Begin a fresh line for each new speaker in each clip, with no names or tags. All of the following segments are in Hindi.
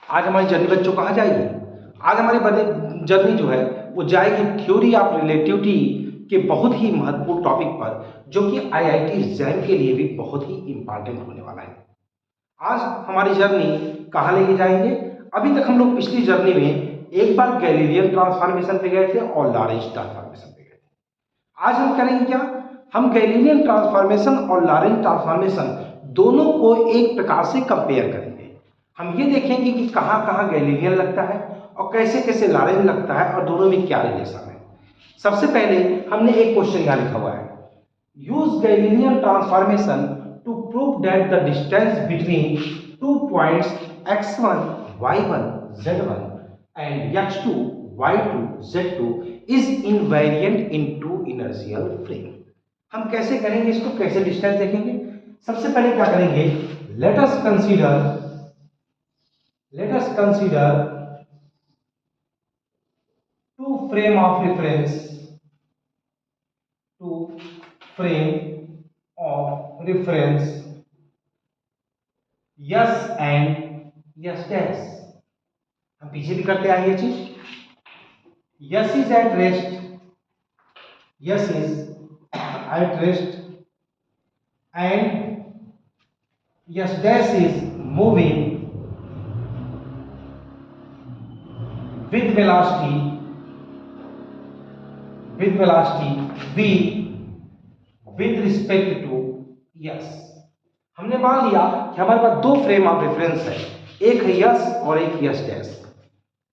आज हमारी जर्नी बच्चों कहाँ जाएगी? आज हमारी जर्नी जो है वो जाएगी थ्योरी ऑफ रिलेटिविटी के बहुत ही महत्वपूर्ण टॉपिक पर, जो कि आईआईटी एग्जाम के लिए भी बहुत ही इंपॉर्टेंट होने वाला है। आज हमारी जर्नी कहाँ लेके जाएंगे? अभी तक हम लोग पिछली जर्नी में एक बार गैलीलियन ट्रांसफॉर्मेशन पे गए थे और लॉरेंट ट्रांसफॉर्मेशन पे गए थे। आज हम करेंगे क्या? हम गैलीलियन ट्रांसफॉर्मेशन और लॉरेंट ट्रांसफॉर्मेशन दोनों को एक प्रकार से कंपेयर करेंगे। हम ये देखेंगे कि कहाँ कहाँ गैलीलियन लगता है और कैसे कैसे लॉरेंट लगता है और दोनों में क्या रिलेशन है। सबसे पहले हमने एक क्वेश्चन यहाँ लिखा हुआ है, use Galilean transformation to prove that the distance between two points x1 y1 z1 and x2 y2 z2 is invariant in two inertial frame. हम कैसे करेंगे इसको, कैसे डिस्टेंस देखेंगे? सबसे पहले क्या करेंगे, let us consider two frame of reference, two frame of reference S and S dash. हम पीछे भी करते आए ये चीज। S is at rest, S is at rest and S dash is moving with velocity v with respect to S. हमने मान लिया कि हमारे पास दो फ्रेम ऑफ रेफरेंस है, एक है यस और एक S dash.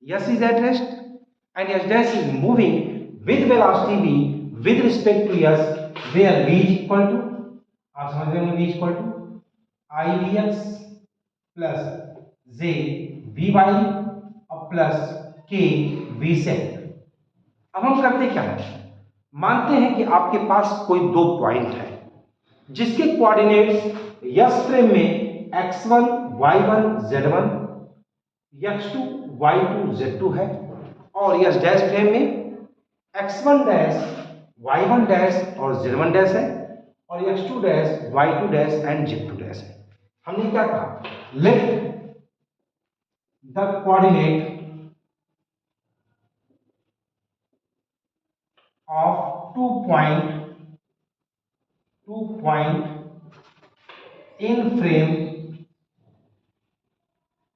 S is at rest and S dash is moving with velocity v with respect to S, where v is equal to, आप समझ रहे हैं, v is equal to i vx plus j vy और प्लस k vz। अब हम करते क्या है, मानते हैं कि आपके पास कोई दो पॉइंट है जिसके कोऑर्डिनेट्स यस फ्रेम में x1 y1 z1 x2 y2 z2 है और यस डैश फ्रेम में x1 डैश y1 डैश और z1 डैश है और x2 dash y2 dash and z2 dash है। हमने क्या कहा, let the coordinate of two point in frame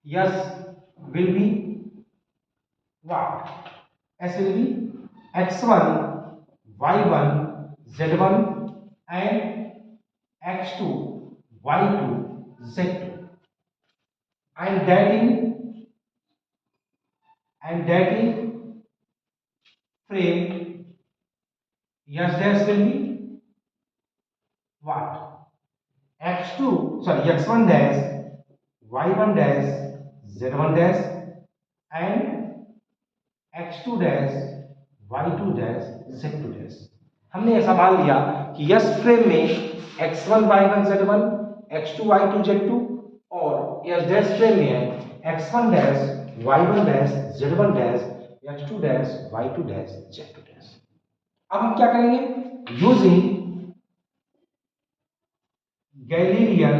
yes will be what? S will be x1 y1 z1 and x2 y2 z2 and that in frame yes dash will be what? x1 dash y1 dash z1 dash and x2 dash y2 dash z2 dash। हमने ऐसा मान लिया कि यस फ्रेम में x1 y1 z1 x2 y2 z2 और यस डैश फ्रेम में है x1 dash y1 dash z1 dash x2 dash y2 dash z2 dash। अब हम क्या करेंगे, यूजिंग गैलीलियन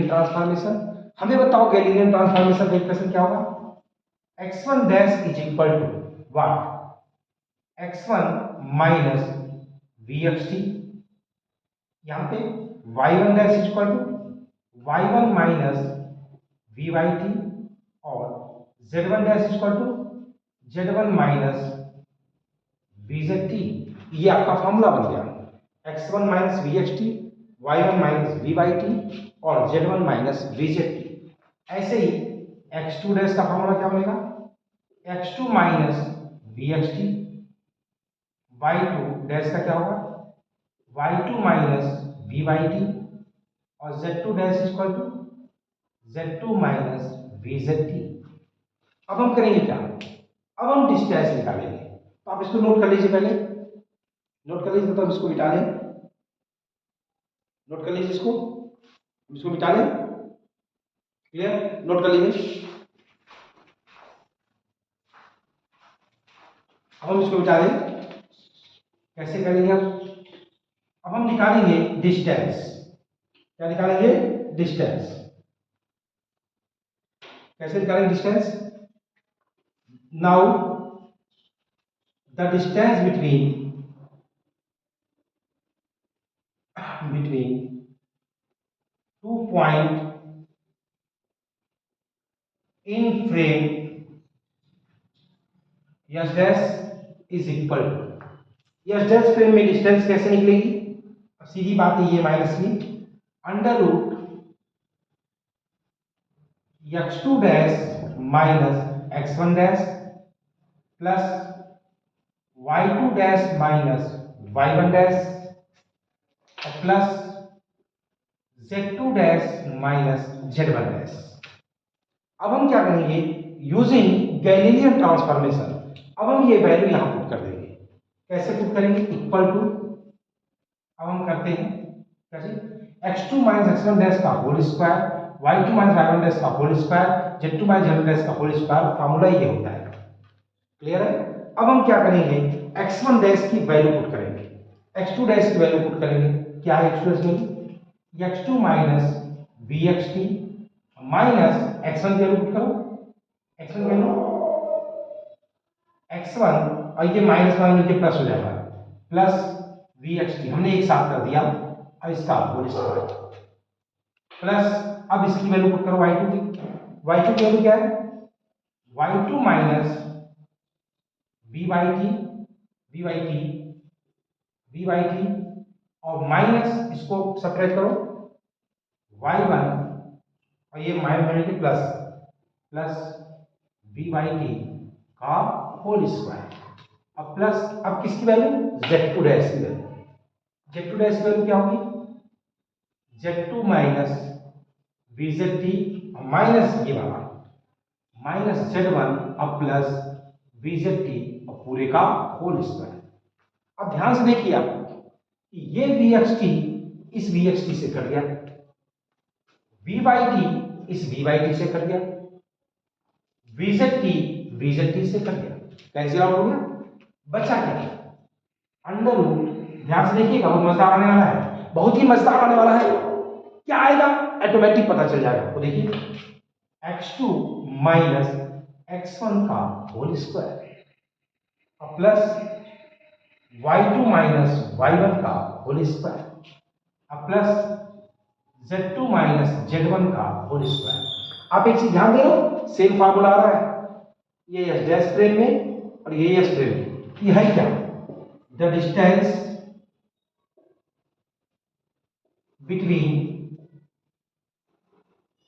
ट्रांसफॉर्मेशन, हमें बताओ गैलीलियन ट्रांसफॉर्मेशन का इक्वेशन क्या होगा? x1 dash is equal to what? x1 minus vxt, यहां पे y1 dash is equal to y1 minus vyt और z1 dash is equal to z1 minus vzt। ये आपका फॉर्मूला बन गया, x1 minus vxt, y1 minus vyt और z1 माइनस vzt। ऐसे ही x2 डैश का फॉर्मूला क्या बनेगा, x2 minus vxt, y2 dash का क्या होगा, y2 माइनस vyt और z2 dash equal to z2 minus vzt। अब हम करेंगे क्या, अब हम डिस्टेंस निकालेंगे। तो आप इसको नोट कर लीजिए, पहले नोट कर लीजिए, तो हम इसको मिटा लें, नोट कर लीजिए, इसको मिटा लें, क्लियर, नोट कर लीजिए। अब हम इसको मिटा लें, कैसे करेंगे आप, अब हम निकालेंगे डिस्टेंस। क्या निकालेंगे? डिस्टेंस। कैसे निकालेंगे distance? Now the distance between 2 point in frame S dash is equal to, S dash frame में डिस्टेंस कैसे निकलेगी? अब सीधी बात है, ये माइनस की under root x2 dash minus x1 dash plus y2 dash minus y1 dash plus z2 dash minus z1 dash. अब हम क्या करेंगे? यूजिंग गैलीलियन ट्रांसफॉर्मेशन अब हम ये वैल्यू यहां पुट कर देंगे। कैसे पुट करेंगे? इक्वल टू, अब हम करते हैं कैसे? x2 माइनस x1 डैश का whole square, y2 minus y1 dash का whole square, z2 minus z1 dash का होल स्क्वायर। फार्मूला ये होता है। क्लियर है? अब हम क्या करेंगे? x1 डैश की वैल्यू पुट करेंगे, x2 डैश की वैल्यू पुट करेंगे। क्या है x2 डैश में? x2 minus vxt minus x1 की वैल्यू पुट करो, x1 की वैल्यू x1 और ये माइनस माइनस के प्लस हो जाएगा, प्लस vxt हमने एक साथ कर दिया और इसका होल स्क्वायर प्लस, अब इसकी वैल्यू पुट करो y2 की। y2 की वैल्यू क्या है? y2 माइनस vyt और माइनस इसको सेपरेट करो y1 और ये माइनस होने के प्लस प्लस vyt का होल स्क्वायर। अब प्लस, अब किसकी वैल्यू? z2 डैश की वैल्यू। z2 डैश की वैल्यू क्या होगी? z2 माइनस vzt माइनस ये वाला माइनस z1 अब प्लस vzt और पूरे का होल स्क्वायर। अब ध्यान से देखिए आप, ये vxt इस vxt से कट गया, vyt इस vyt से कट गया, vzt vzt से कट गया, कैंसिल आउट हो गया। बचा क्या? Under root. ध्यान से देखिएगा, बहुत मजेदार आने वाला है, बहुत ही मजेदार आने वाला है। क्या आएगा? ऑटोमेटिक पता चल जाएगा आपको। देखिए x2 माइनस x1 का होल स्क्वायर और प्लस y2 माइनस y1 का होल स्क्वायर और प्लस z2 माइनस z1 का होल स्क्वायर। आप एक चीज ध्यान दे लो, सेम फार्मूला आ रहा है, ये यस डैश फ्रेम में और ये यस फ्रेम में। ये है क्या? The distance between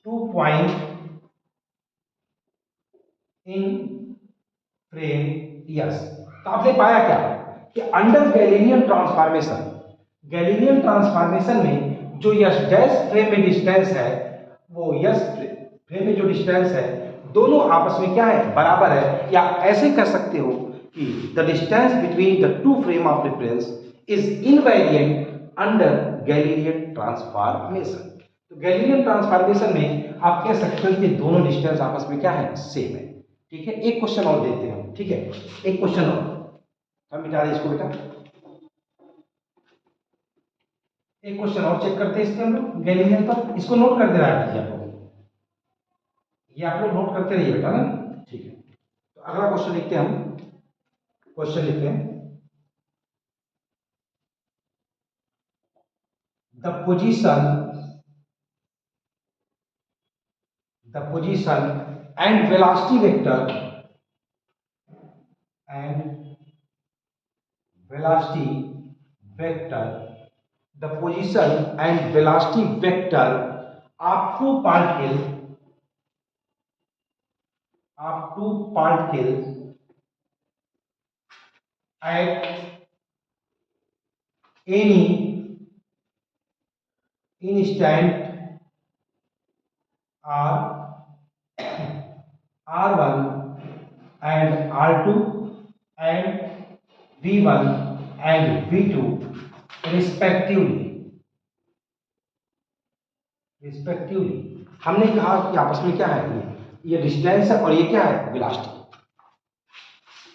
2 point in frame yes. तो आपने पाया क्या कि अंडर गैलीलियन ट्रांसफॉर्मेशन में जो यस डैश फ्रेम में डिस्टेंस है, वो यस फ्रेम में जो डिस्टेंस है, दोनों आपस में क्या है? बराबर है। या ऐसे कह सकते हो कि the distance between the two frame of reference is invariant under Galilean transformation. तो गैलीलियन ट्रांसफॉर्मेशन में आप कह सकते हो कि दोनों डिस्टेंस आपस में क्या है? सेम है। ठीक है, एक क्वेश्चन और देते हैं। ठीक है, एक क्वेश्चन और हम मिटा दें इसको बेटा। एक क्वेश्चन और चेक करते हैं इसके हम लोग गैलीलियन पर। इसको नोट कर दे रहा है आप लोग, ये आप लोग नोट करते रहिए बेटा ना। ठीक है, तो अगला क्वेश्चन लिखते हैं हम। क्वेश्चन लिखते हैं, the position and velocity vector the position and velocity vector of two particle at any instant r1 and r2 and v1 and v2 respectively। हमने कहा कि आपस में क्या है? ये डिस्टेंस है और ये क्या है? Velocity.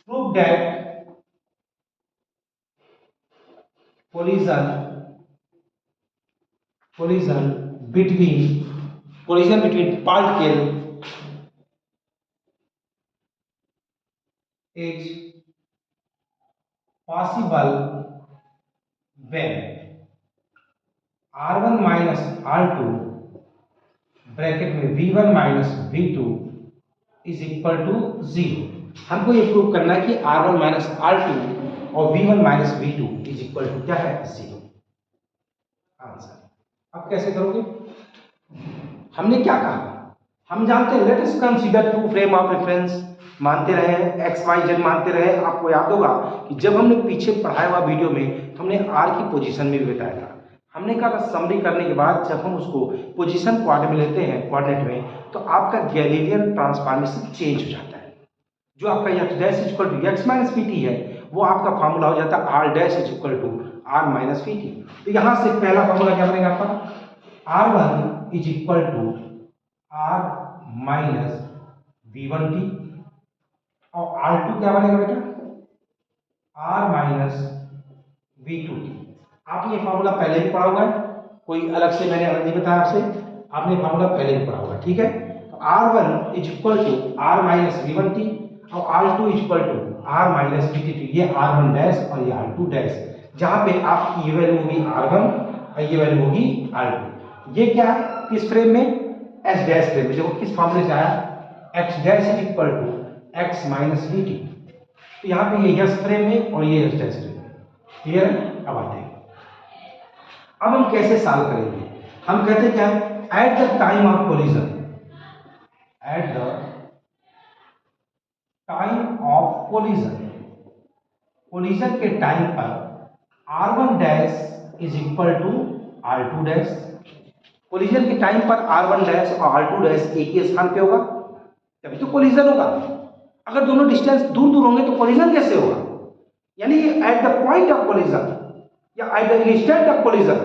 Prove that collision collision between particle is possible when R1 minus R2 bracket में V1 minus V2 is equal to 0। हमको ये प्रूव करना है कि R1 माइनस R2 और V1 minus V2 is equal to क्या है 0। आंसर अब कैसे करोगे? हमने क्या कहा? हम जानते हैं let us consider two frame of reference, मानते रहे एक्स वाई जेड मानते रहे। आपको याद होगा कि जब हमने पीछे पढ़ाया हुआ वीडियो में तो हमने आर की पोजीशन में भी बताया था। हमने कहा था समरी करने के बाद जब हम उसको पोजीशन कोऑर्डिनेट में लेते हैं, कोऑर्डिनेट में, तो आपका गैलीलियन ट्रांसफॉर्मेशन चेंज हो जाता है। जो आपका x dash is equal to x minus p t है वो आपका फार्मूला हो जाता है r dash is equal to are minus p t. तो यहाँ से पहला फार्मूला क्या बनेगा आपका? R one is equal to are minus we one T और आर टू क्या बनेगा बेटा? R minus v two t. आपने ये फार्मूला पहले भी पढ़ा हुआ है, कोई अलग से मैंने अलग नहीं बताया आपसे, आपने फार्मूला पहले भी पढ़ा हुआ है, ठीक है। तो R one is equal to are minus we one T और are two is equal to are minus we T T. ये आर वन डैश और ये आर टू डैश, जहां पे आपकी ये वैल्यू होगी आर वन और ये वैल्यू होगी आर टू। ये क्या है? किस फ्रेम में? एस डैश फ्रेम में। देखो किस फार्मूले से आया? X dash is equal to x minus we t. तो यहाँ पे ये यस फ्रेम में और ये एस डैश फ्रेम में। क्लियर है? अब आते हैं, अब हम कैसे सॉल्व करेंगे? हम कहते क्या है? At the time of collision, at the time of collision, collision के टाइम पर R1 dash is equal to R2 dash. Collision के टाइम पर R1 डैश और R2 डैश एक ही स्थान पे होगा, तभी तो कोलिजन होगा। अगर दोनों डिस्टेंस दूर दूर होंगे तो कोलिजन कैसे होगा? यानी at the point of collision या at the instant of collision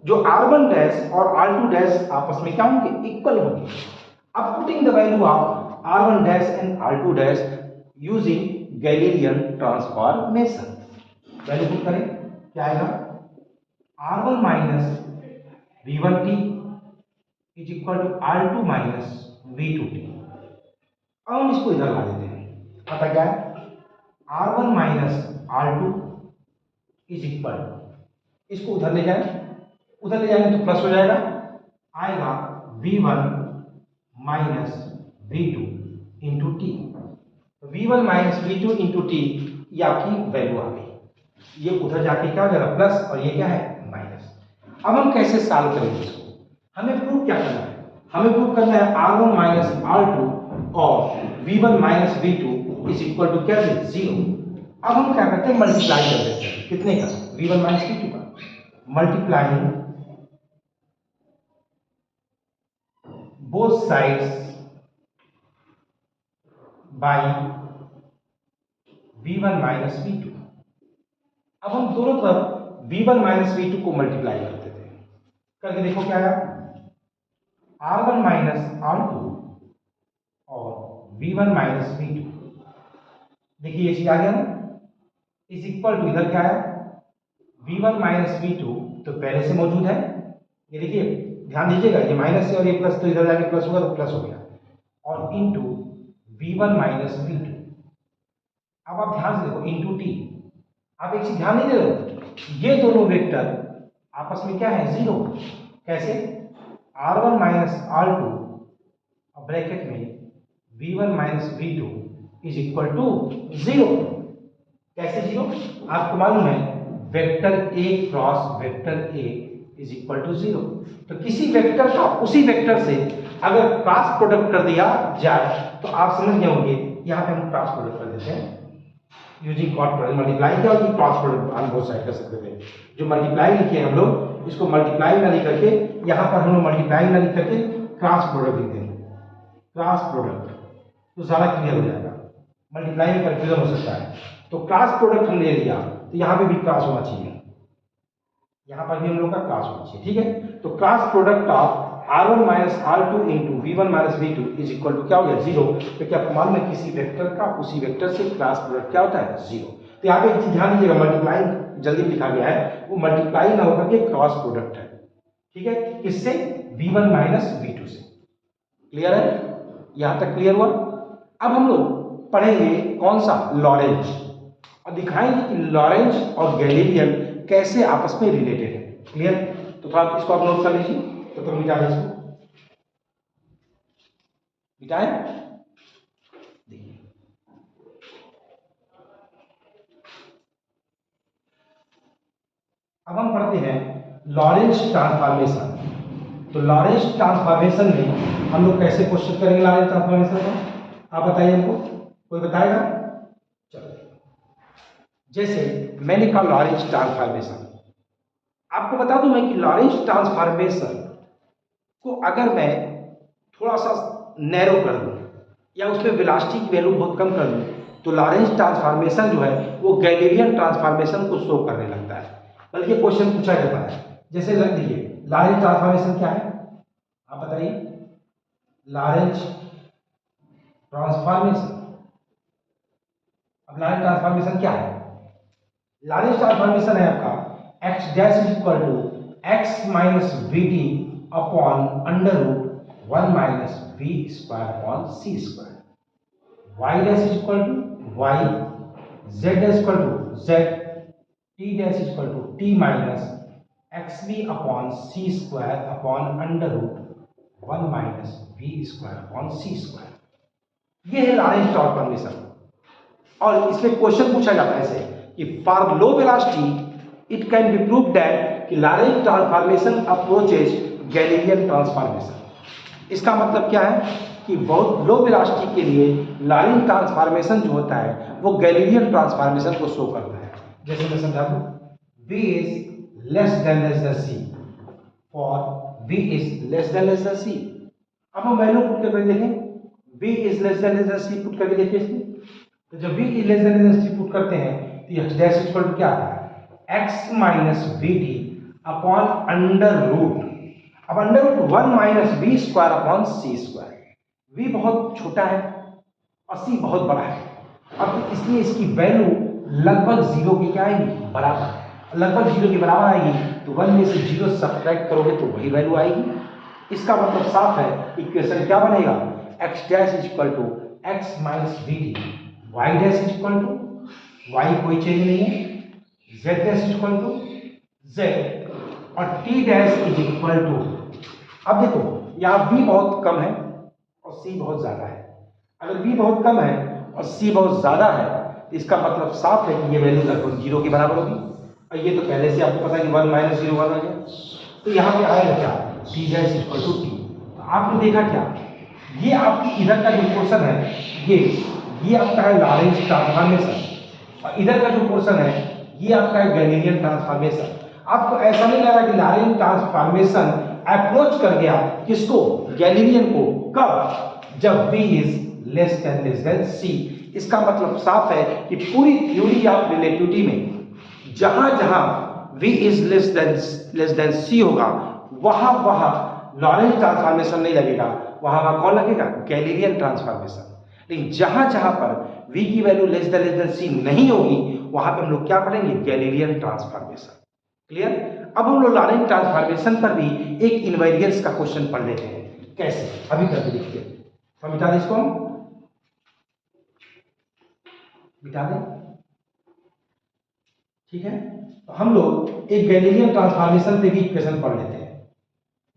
जो R1 डैश और R2 डैश आपस में क्या होंगे? इक्वल होंगे। अब putting the value of R1 dash and R2 dash using Galilean transformation, value put करें, क्या आएगा? R1 minus V1t is equal to R2 minus V2t। अब हम इसको इधर ला देते हैं, पता क्या है? R1 minus R2 is equal, इसको उधर ले जाए, उधर ले जाएंगे तो प्लस हो जाएगा, आएगा V1 minus V2 into T. V1 minus V2 into T ये आपकी वैल्यू आ गई। ये उधर जाके क्या हो जाएगा? प्लस, और ये क्या है? माइनस। अब हम कैसे सॉल्व करेंगे इसको? हमें प्रूव क्या करना है? हमें प्रूव करना है R1 माइनस R2 और V1 minus V2 is equal to क्या है? 0। अब हम क्या करते हैं? मल्टीप्लाई कर देते हैं, कितने का? V1 माइनस V2 का। Multiplying both sides by V1 minus V2। अब हम दोनों तरफ V1 माइनस V2 को मल्टीप्लाई कर देते हैं, करके देखो क्या आया? R1 माइनस R2 और V1 माइनस V2, देखिए ये चीज आ गया ना, इज इक्वल टू, इधर क्या आया? V1 माइनस V2 तो पहले से मौजूद है, ये देखिए ध्यान दीजिएगा, ये माइनस है और ये प्लस, तो इधर जाके प्लस होगा तो प्लस हो गया, और इंटू V1 माइनस V2। अब आप ध्यान से देखो, इंटू टी। आप एक चीज ध्यान नहीं दे रहे हो, ये दोनों वेक्टर आपस में क्या है? 0। कैसे? R1 माइनस R2 और ब्रैकेट में V1 minus V2 is equal to 0। कैसे 0? आपको मालूम है vector A cross vector A is equal to 0। तो किसी वेक्टर का उसी वेक्टर से अगर क्रॉस प्रोडक्ट कर दिया जाए तो आप समझ गए होंगे, यहाँ पे हम क्रॉस प्रोडक्ट कर देते हैं यूजिंग क्रॉस प्रोडक्ट। मल्टीप्लाई क्या होगी? क्रॉस प्रोडक्ट हम बहुत साइड कर सकते थे। जो मल्टीप्लाई लिखे हम लोग, इसको मल्टीप्लाई ना लिख करके, यहाँ पर हम लोग मल्टीप्लाई ना लिख करके क्रॉस प्रोडक्ट लिख देंगे, क्रॉस प्रोडक्ट, तो ज़्यादा क्लियर हो जाएगा। मल्टीप्लाई में कंफ्यूजन हो सकता है, तो क्रॉस प्रोडक्ट हम ले लिया, तो यहाँ पे भी क्रॉस होना चाहिए, यहाँ पर भी हम लोग का क्रॉस होना चाहिए, ठीक है। तो cross product of R1 minus R2 into V1 minus V2 is equal to क्या हो गया? 0। तो क्या आपको मालूम है किसी वेक्टर का उसी वेक्टर से क्रॉस प्रोडक्ट क्या होता है? 0। तो यहाँ पे एक चीज ध्यान दीजिएगा, मल्टीप्लाई जल्दी लिखा गया है, वो मल्टीप्लाई ना होकर के क्रॉस प्रोडक्ट है, ठीक है, किससे? v1 माइनस v2 से। क्लियर है? यहां तक क्लियर हुआ? अब हम लोग पढ़ेंगे कौन सा? लॉरेंज, और दिखाएंगे कि लॉरेंज और गैलीलियन कैसे आपस में रिलेटेड है। क्लियर? तो थोड़ा इसको आप नोट कर लीजिए। तो मिटा दें इसको, मिटाए। देखिए, अब हम पढ़ते हैं लॉरेंज ट्रांसफॉर्मेशन। तो लॉरेंज ट्रांसफॉर्मेशन में हम लोग कैसे क्वेश्चन करेंगे लॉरेंज ट्रांसफॉर्मेशन का? आप बताइए हमको, कोई बताएगा? चलो, जैसे मैंने कहा लॉरेंज ट्रांसफॉर्मेशन, आपको बता दूं मैं कि लॉरेंज ट्रांसफॉर्मेशन को अगर मैं थोड़ा सा नैरो कर दूं या उसमें वेलोसिटी की वैल्यू बहुत कम कर दूं, तो लॉरेंज ट्रांसफॉर्मेशन जो है वो गैलीलियन ट्रांसफॉर्मेशन को शो करने लगता है। बल्कि क्वेश्चन पूछा जाता है, जैसे रख दीजिए लॉरेंज ट्रांसफॉर्मेशन क्या है, आप बताइए। लॉरेंज ट्रांसफॉर्मेशन, अब लॉरेंज ट्रांसफॉर्मेशन क्या है? लॉरेंज ट्रांसफॉर्मेशन है आपका x dash is equal to x minus we D upon under root 1 minus we square upon C square, Y dash is equal to Y, Z dash equal to z, t dash is equal to T minus x B upon C square upon under root 1 minus we square upon C square. ये है लॉरेंज ट्रांसफॉर्मेशन। और इसमें क्वेश्चन पूछा जाता है ऐसे कि for low velocity it can be prove that कि Lorentz transformation approaches Galilean transformation. इसका मतलब क्या है कि बहुत लो वेलोसिटी के लिए लॉरेंज ट्रांसफॉर्मेशन जो होता है वो गैलीलियन ट्रांसफॉर्मेशन को शो करता है। जैसे मैं समझा दूं, v is less than c, for v is less than c। अब हम वैल्यू पुट करके देखें, v is less than c put करके देखिए इसमें। तो जब v is less than c put करते हैं तो x डैश इक्वल टू क्या आता है? x minus we D upon under root, अब under root 1 minus we square upon C square. v बहुत छोटा है और c बहुत बड़ा है, अब इसलिए इसकी वैल्यू लगभग जीरो की क्या आएगी? बराबर। लगभग जीरो के बराबर आएगी तो 1 में से जीरो सब्ट्रैक्ट करोगे तो वही वैल्यू आएगी। इसका मतलब साफ है, इक्वेशन क्या बनेगा? x dash is equal to x minus we d, y dash is equal to y कोई चेंज नहीं है, z dash is equal to z, और t dash is equal to, अब देखो यहाँ v बहुत कम है और c बहुत ज्यादा है। अगर v बहुत कम है और c बहुत ज्यादा है तो इसका मतलब साफ है कि ये वैल्यू लगभग जीरो के बराबर होगी। और ये तो पहले से आपको पता है कि 1 माइनस जीरो 1 आ गया, तो यहाँ पे आएगा क्या? t dash equal to t। तो आपने देखा क्या? ये आपकी इधर का जो पोर्शन है ये आपका है लॉरेंज ट्रांसफॉर्मेशन, और इधर का जो पोर्शन है ये आपका है गैलीलियन ट्रांसफॉर्मेशन। आपको ऐसा नहीं लगा कि लॉरेंज ट्रांसफॉर्मेशन अप्रोच कर गया किसको? गैलीलियन को। कब? जब v is less than c। इसका मतलब साफ है कि पूरी थ्योरी ऑफ रिलेटिविटी में जहां जहां v is less than c होगा वहां वहां लॉरेंज ट्रांसफॉर्मेशन नहीं लगेगा, वहां कौन लगेगा? Galilean transformation. लेकिन जहां जहां पर v की वैल्यू लेस देन c नहीं होगी वहां पे हम लोग क्या पढ़ेंगे? Galilean transformation. क्लियर? अब हम लोग लॉरेंज ट्रांसफॉर्मेशन पर भी एक इनवेरियंस का क्वेश्चन पढ़ लेते हैं। कैसे? अभी करके देखिए। तो मिटा दें इसको, हम मिटा दें, ठीक है। तो हम लोग एक गैलीलियन ट्रांसफॉर्मेशन पे भी इक्वेशन पढ़ लेते हैं।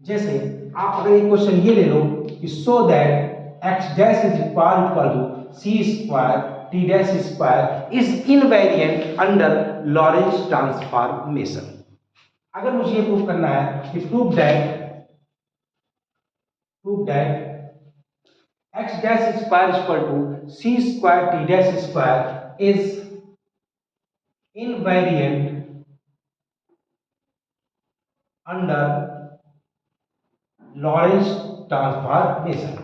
जैसे आप अगर एक क्वेश्चन ये ले लो कि so that x dash is equal to c square t dash square is invariant under Lorentz transformation. अगर मुझे ये प्रूव करना है कि prove that x dash square equal to c square t dash square is invariant under Lorentz transformation.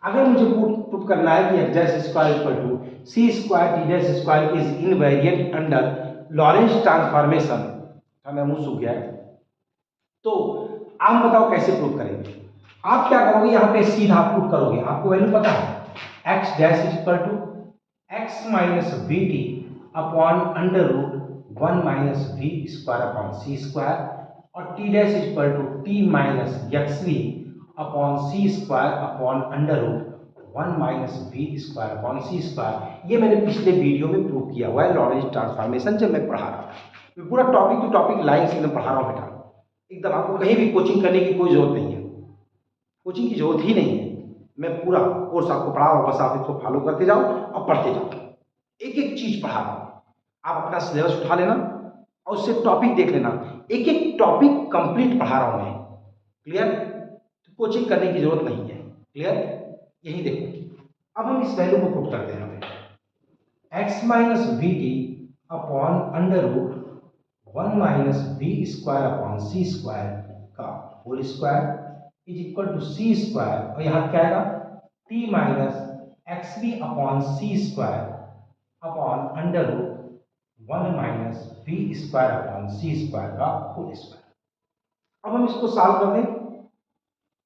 अगर मुझे प्रूव करना है कि x dash square equal to c square t dash square is invariant under Lorentz transformation, मेरा मुंह सूख गया है, तो आप बताओ कैसे प्रूव करेंगे? आप क्या करोगे? यहाँ पे सीधा प्रूव करोगे, आपको वैल्यू पता है x dash is equal to x minus we T upon under root 1 minus we square upon C square, और T dash is equal to T minus X V upon C square upon under root 1 minus B square upon C square. ये मैंने पिछले वीडियो में प्रूव किया हुआ है लॉरेंज ट्रांसफॉर्मेशन जब मैं पढ़ा रहा था। मैं पूरा टॉपिक टू टॉपिक लाइन से एकदम पढ़ा रहा हूँ बेटा, एकदम आपको कहीं भी कोचिंग करने की कोई जरूरत नहीं है, कोचिंग की जरूरत ही नहीं है। मैं पूरा कोर्स आपको पढ़ा रहा हूँ, बस आप इसको फॉलो करते जाओ और पढ़ते जाओ, एक एक चीज पढ़ा रहा हूँ। आप अपना सिलेबस उठा लेना और उससे टॉपिक देख लेना, एक एक टॉपिक कंप्लीट पढ़ा रहा हूँ मैं। क्लियर? तो कोचिंग करने की जरूरत नहीं है। क्लियर? यही देखो, अब हम इस वैल्यू को पुट करते हैं x minus we T upon under root 1 minus B square upon C square का whole square is equal to C square, और यहाँ क्या आएगा T minus x B upon सी square upon under root 1 minus B square upon सी स्क्वायर का होल स्क्वायर। अब हम इसको सॉल्व कर दें,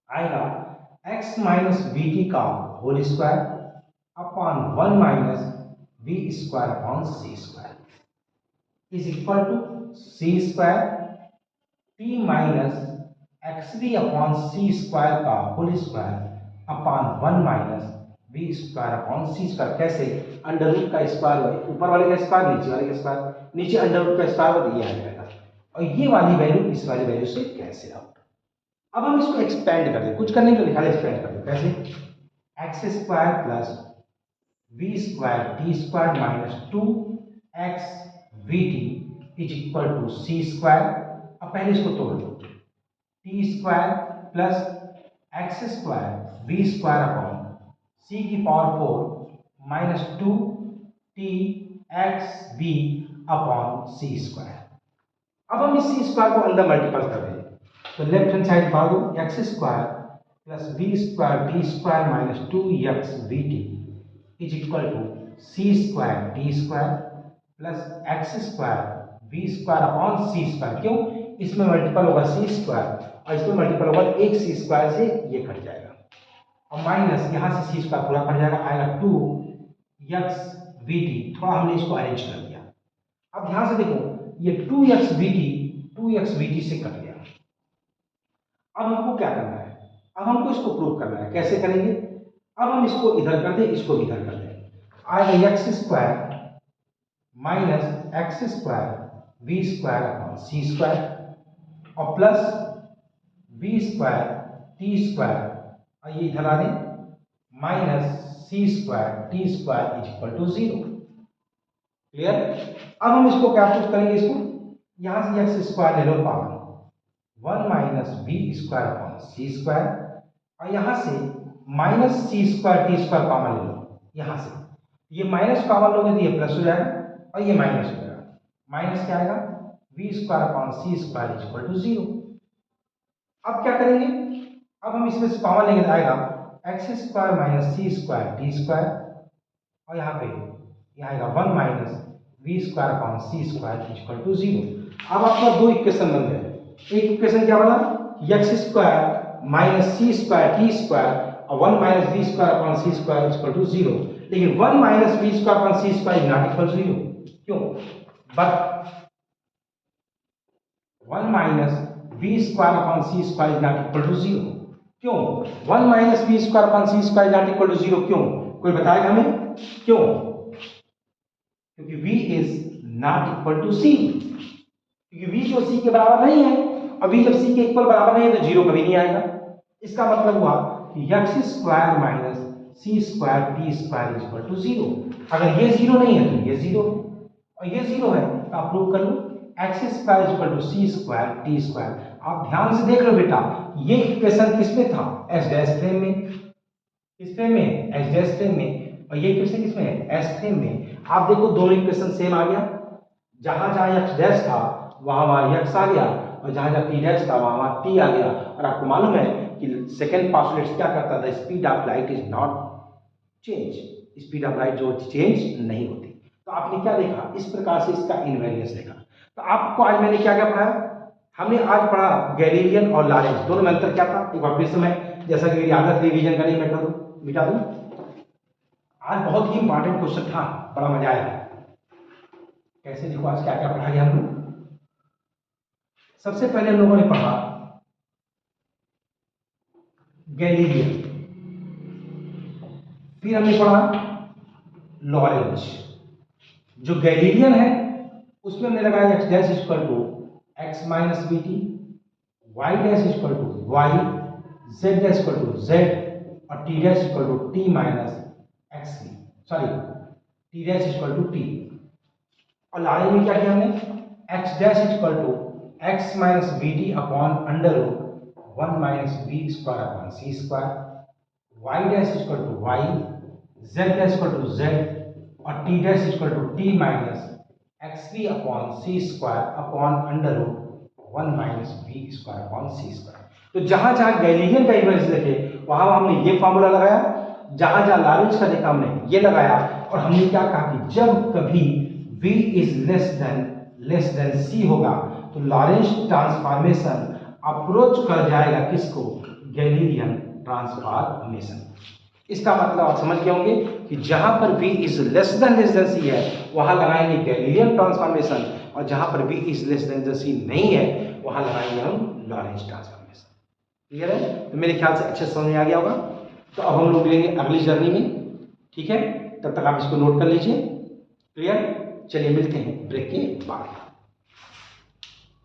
आएगा x माइनस वी टी का whole square upon 1 minus B square upon C square is equal to C square T minus x B upon C square का whole square upon 1 minus B square upon सी स्क्वायर। कैसे? अंडर रूट का स्क्वायर, ऊपर वाले का स्क्वायर नीचे वाले का स्क्वायर, नीचे अंडर रूट का स्क्वायर, ये आ जाएगा। और ये वाली वैल्यू इस वाली वैल्यू से कैंसिल आउट। अब हम इसको एक्सपेंड कर दें, कुछ करने के लिए खाली एक्सपेंड कर दें। कैसे? X square plus we square T square minus 2x we T is equal to C square. अब पहले इसको तोड़ दो, T square plus x square we square upon C की पावर 4 माइनस 2 टी एक्स बी अपॉन सी स्क्वायर। अब हम इस सी स्क्वायर को अंदर मल्टीपल कर दें, तो लेफ्ट हैंड साइड पढ़ दो, x square plus we square T square minus 2x we T is equal to C square T square plus x square we square upon C square. क्यों? इसमें मल्टीपल होगा सी स्क्वायर और इसमें मल्टीपल होगा, एक सी स्क्वायर से ये कट जाएगा और माइनस यहाँ से सी स्क्वायर पूरा कट जाएगा, आएगा 2x वी टी। थोड़ा हमने इसको अरेंज कर दिया। अब ध्यान से देखो, ये 2x वी टी से कट गया। अब हमको क्या करना है? अब हमको इसको प्रूव करना है। कैसे करेंगे? अब हम इसको इधर कर दें, इसको भी इधर कर दें, आएगा x square minus X square we square upon C square और plus we square T square, और ये इधर आ दें, minus C square T square is equal to 0। Clear? अब हम इसको क्या प्रूव करेंगे? इसको यहां से एक्स स्क्वायर ले लो power 1 minus B square upon सी स्क्वायर, और यहां से माइनस सी स्क्वायर टी स्क्वायर कॉमन ले लो। यहां से ये माइनस कॉमन लोगे तो ये प्लस हो जाएगा और ये माइनस हो जाएगा। माइनस क्या आएगा? B square upon C square is equal to 0। अब क्या करेंगे? अब हम इसमें से कॉमन लेंगे तो आएगा एक्स स्क्वायर माइनस सी स्क्वायर टी स्क्वायर, और यहाँ पे यह आएगा 1 minus B square upon C square is equal to 0। अब आपका दो इक्वेशन बन गए। एक इक्वेशन क्या बना? एक्स स्क्वायर माइनस सी स्क्वायर टी स्क्वायर और 1 minus B square upon C square equal to 0। लेकिन 1 minus B square upon C square is not equal to 0। क्यों? But 1 minus B square upon C square is not equal to 0। क्यों? 1 minus B square upon C square is not equal to 0। क्यों? कोई बताएगा हमें क्यों? क्योंकि v is not equal to c, क्योंकि v जो c के बराबर नहीं है, और v जब c के इक्वल बराबर नहीं है तो 0 कभी नहीं आएगा। इसका मतलब हुआ कि x square minus C square T square is equal to 0। अगर ये 0 नहीं है तो ये 0 है, और ये 0 है तो आप प्रूव कर लो X square is equal to C square T square. आप ध्यान से देख लो बेटा, ये इक्वेशन किसमें था? एस डैश फ्रेम में। किस फ्रेम में? एस डैश फ्रेम में। और ये इक्वेशन किसमें है? एस फ्रेम में। आप देखो दोनों इक्वेशन सेम आ गया, जहां जहां एक्स डैश था वहां वहां एक्स आ गया, और जहां जहां टी डैश था वहां वहां टी आ गया। और आपको मालूम है कि सेकंड पोस्टुलेट क्या करता था? Speed of light is not change, speed of light जो चेंज नहीं होती। तो आपने क्या देखा? इस प्रकार से इसका इनवेरियंस देखा। तो आपको आज मैंने क्या क्या पढ़ाया? हमने आज पढ़ा गैलीलियन और लॉरेंज, दोनों में अंतर क्या था एक बार फिर से मैं, जैसा कि मेरी आदत रिवीजन करनी मैं कर दूं, मिटा दूं। आज बहुत ही इंपॉर्टेंट क्वेश्चन था, बड़ा मजा आया। कैसे देखो आज क्या क्या पढ़ा गया हमने। सबसे पहले हम लोगों ने पढ़ा गैलीलियन, फिर हमने पढ़ा लॉरेंज। जो गैलीलियन है उसमें हमने लगाया X dash equal to x minus B T, Y dash equal to Y, Z dash equal to Z और T dash equal to T minus x B, sorry T dash equal to T. और लॉरेंज में क्या किया हमने, X dash equal to x minus B T upon under root 1 minus B square upon C square, Y dash equal to Y, Z dash equal to Z और T dash equal to T minus x B upon C square upon under root 1 minus B square upon C square. तो जहां जहां गैलीलियन का इन्वर्स देखे वहां हमने ये फॉर्मूला लगाया, जहां जहां लॉरेंज का देखा हमने ये लगाया, और हमने क्या कहा कि जब कभी v is less than c होगा तो लॉरेंज ट्रांसफॉर्मेशन अप्रोच कर जाएगा किसको, गैलीलियन ट्रांसफॉर्मेशन। इसका मतलब आप समझ गए होंगे कि जहां पर v is less than c है वहां लगाएंगे गैलीलियन ट्रांसफॉर्मेशन, और जहां पर v is less than c नहीं है वहां लगाएंगे हम लॉरेंज ट्रांसफॉर्मेशन। क्लियर है? तो मेरे ख्याल से अच्छे समझ में आ गया होगा। तो अब हम लोग मिलेंगे अगली जर्नी में, ठीक है? तब तक आप इसको नोट कर लीजिए। क्लियर? चलिए मिलते हैं ब्रेक के बाद।